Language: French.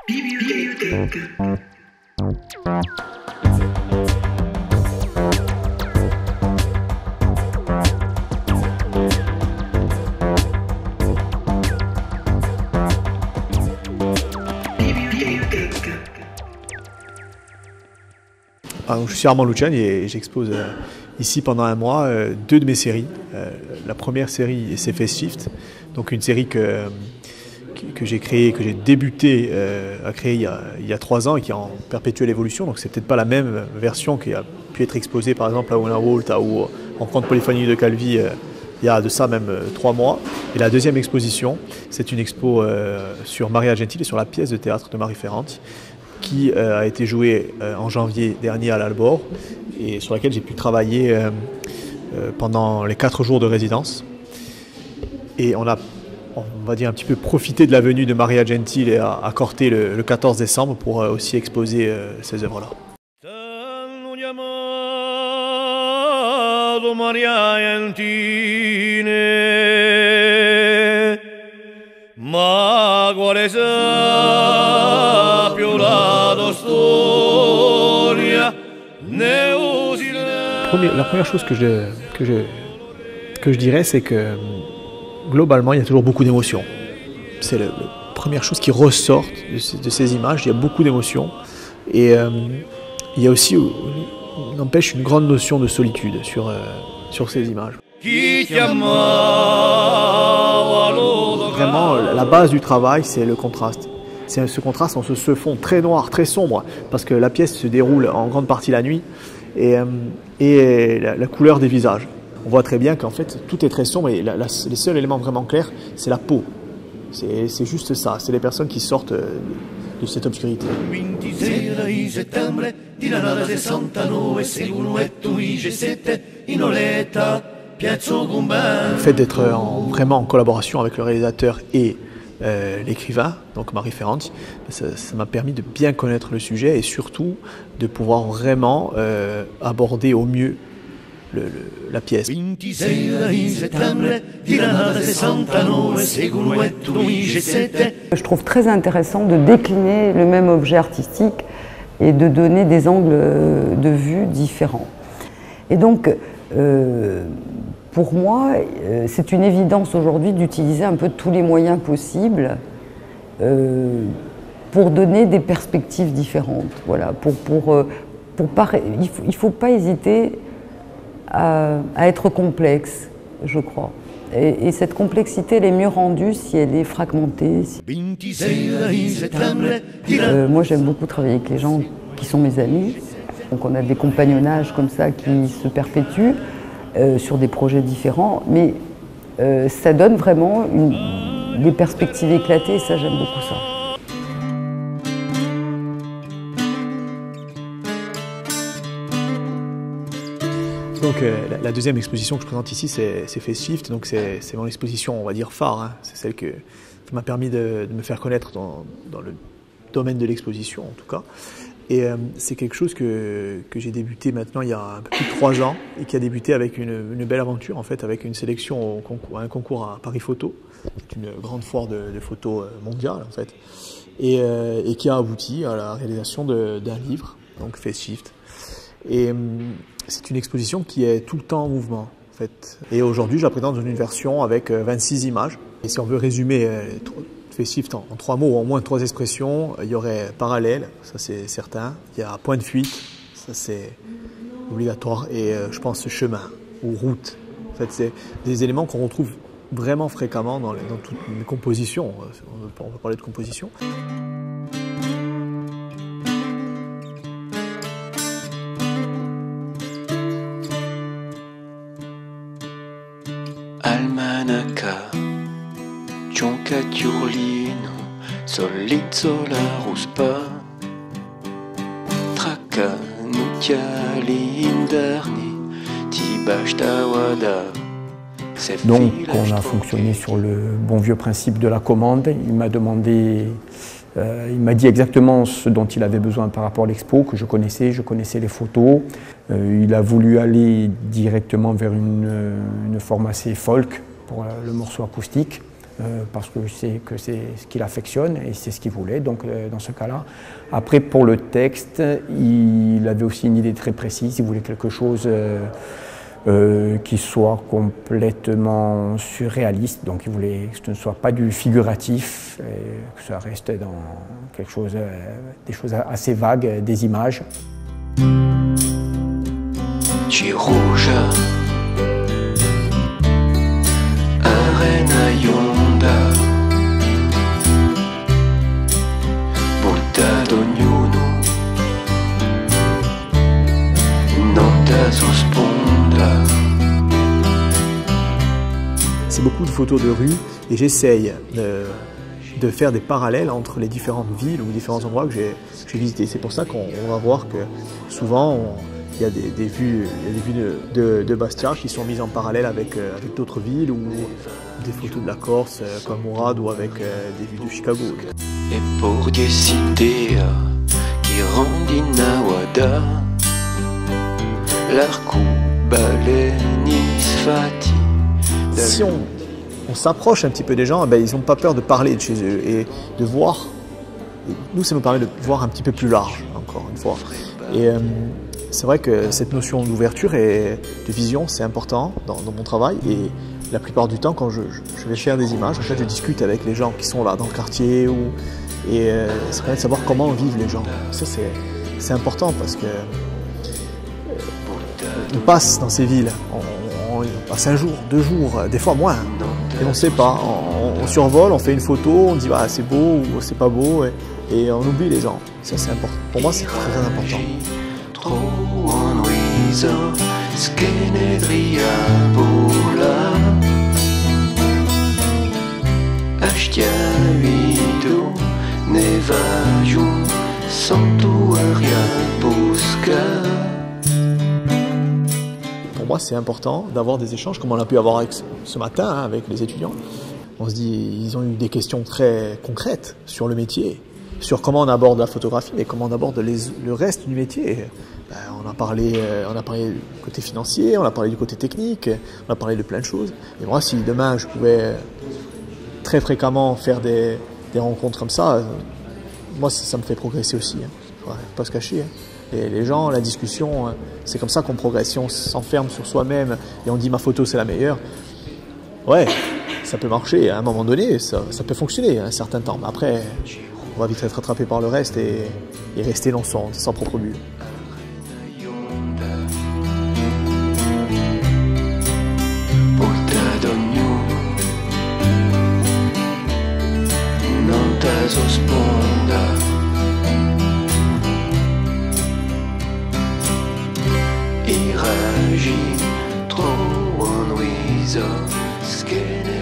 Je suis Armand Luciani et j'expose ici pendant un mois deux de mes séries. La première série, c'est Face Shift, donc une série que j'ai créée, que j'ai débuté à créer il y a 3 ans et qui est en perpétuelle évolution. Donc c'est peut-être pas la même version qui a pu être exposée par exemple à Wonderwalt ou en Rencontre polyphonique de Calvi il y a de ça même 3 mois. Et la deuxième exposition, c'est une expo sur Maria Gentile et sur la pièce de théâtre de Marie Ferrante, qui a été jouée en janvier dernier à l'Albor et sur laquelle j'ai pu travailler pendant les 4 jours de résidence. Et on va dire un petit peu profité de la venue de Maria Gentile à Corté le 14 décembre pour aussi exposer ces œuvres-là. La première chose que je dirais, c'est que globalement, il y a toujours beaucoup d'émotions. C'est la première chose qui ressort de ces images. Il y a beaucoup d'émotions. Et il y a aussi, n'empêche, une grande notion de solitude sur ces images. Vraiment, la base du travail, c'est le contraste. C'est ce contraste entre ce fond très noir, très sombre, parce que la pièce se déroule en grande partie la nuit, et la couleur des visages. On voit très bien qu'en fait, tout est très sombre et les seuls éléments vraiment clairs, c'est la peau. C'est juste ça, c'est les personnes qui sortent de cette obscurité. Le fait d'être vraiment en collaboration avec le réalisateur et l'écrivain, donc Marie Ferrante, ça m'a permis de bien connaître le sujet et surtout de pouvoir vraiment aborder au mieux la pièce. Je trouve très intéressant de décliner le même objet artistique et de donner des angles de vue différents. Et donc, pour moi, c'est une évidence aujourd'hui d'utiliser un peu tous les moyens possibles pour donner des perspectives différentes. Voilà, il ne faut pas hésiter à être complexe, je crois. Et cette complexité, elle est mieux rendue si elle est fragmentée. Moi, j'aime beaucoup travailler avec les gens qui sont mes amis. Donc on a des compagnonnages comme ça qui se perpétuent sur des projets différents, mais ça donne vraiment des perspectives éclatées et ça, j'aime beaucoup ça. Donc la deuxième exposition que je présente ici, c'est Face Shift, donc c'est mon exposition, on va dire, phare, hein. C'est celle qui m'a permis de me faire connaître dans le domaine de l'exposition, en tout cas. Et c'est quelque chose que j'ai débuté maintenant il y a un peu plus de 3 ans et qui a débuté avec une belle aventure, en fait, avec une sélection à un concours à Paris Photo, c'est une grande foire de photos mondiale, en fait, et qui a abouti à la réalisation d'un livre, donc Face Shift. Et c'est une exposition qui est tout le temps en mouvement, en fait. Et aujourd'hui, je la présente dans une version avec 26 images. Et si on veut résumer Face Shift en 3 mots ou en moins 3 expressions, il y aurait parallèle, ça c'est certain. Il y a point de fuite, ça c'est obligatoire. Et je pense chemin ou route. En fait, c'est des éléments qu'on retrouve vraiment fréquemment dans toutes mes compositions. On va parler de composition. Almanacca, Giuncatiurlino, Solizzola Ruspa, Tracca, Nucciali, Indarni, Tibashtawada. Donc on a fonctionné sur le bon vieux principe de la commande. Il m'a demandé, il m'a dit exactement ce dont il avait besoin par rapport à l'expo, que je connaissais les photos. Il a voulu aller directement vers une forme assez folk pour le morceau acoustique, parce que c'est ce qu'il affectionne et c'est ce qu'il voulait, donc dans ce cas-là. Après, pour le texte, il avait aussi une idée très précise, il voulait quelque chose qui soit complètement surréaliste, donc il voulait que ce ne soit pas du figuratif, et que ça reste dans quelque chose, des choses assez vagues, des images. Chirouja, Arena Yonda, Buta d'Ognuno, Nota Sosponda. C'est beaucoup de photos de rue et j'essaye de faire des parallèles entre les différentes villes ou différents endroits que j'ai visités. C'est pour ça qu'on va voir que souvent il y a des vues de Bastia qui sont mises en parallèle avec d'autres villes ou des photos de la Corse comme Mourad ou avec des vues de Chicago. Et pour des cités qui rendent Nawada, l'arcoubalénis fati. Si on s'approche un petit peu des gens, ils n'ont pas peur de parler de chez eux et de voir. Nous, ça nous permet de voir un petit peu plus large, encore une fois. Et c'est vrai que cette notion d'ouverture et de vision, c'est important dans mon travail. Et la plupart du temps, quand je vais faire des images, en fait, je discute avec les gens qui sont là dans le quartier. Et ça permet de savoir comment vivent les gens. Ça, c'est important parce que on passe dans ces villes. On passe un jour, 2 jours, des fois moins. Et on ne sait pas. On survole, on fait une photo, on dit c'est beau ou c'est pas beau. Et on oublie les gens. Ça, c'est important. Pour moi, c'est très important. Pour moi, c'est important d'avoir des échanges comme on a pu avoir ce matin avec les étudiants. On se dit, ils ont eu des questions très concrètes sur le métier, sur comment on aborde la photographie et comment on aborde le reste du métier. On a parlé du côté financier, on a parlé du côté technique, on a parlé de plein de choses. Et moi, si demain je pouvais très fréquemment faire des rencontres comme ça, moi ça me fait progresser aussi. Faut pas se cacher. Et les gens, la discussion, c'est comme ça qu'on progresse. Si on s'enferme sur soi-même et on dit ma photo c'est la meilleure, ouais, ça peut marcher. À un moment donné, ça peut fonctionner un certain temps. Mais après, on va vite être rattrapé par le reste et rester dans son propre but. Iragi, tro on wizo, skene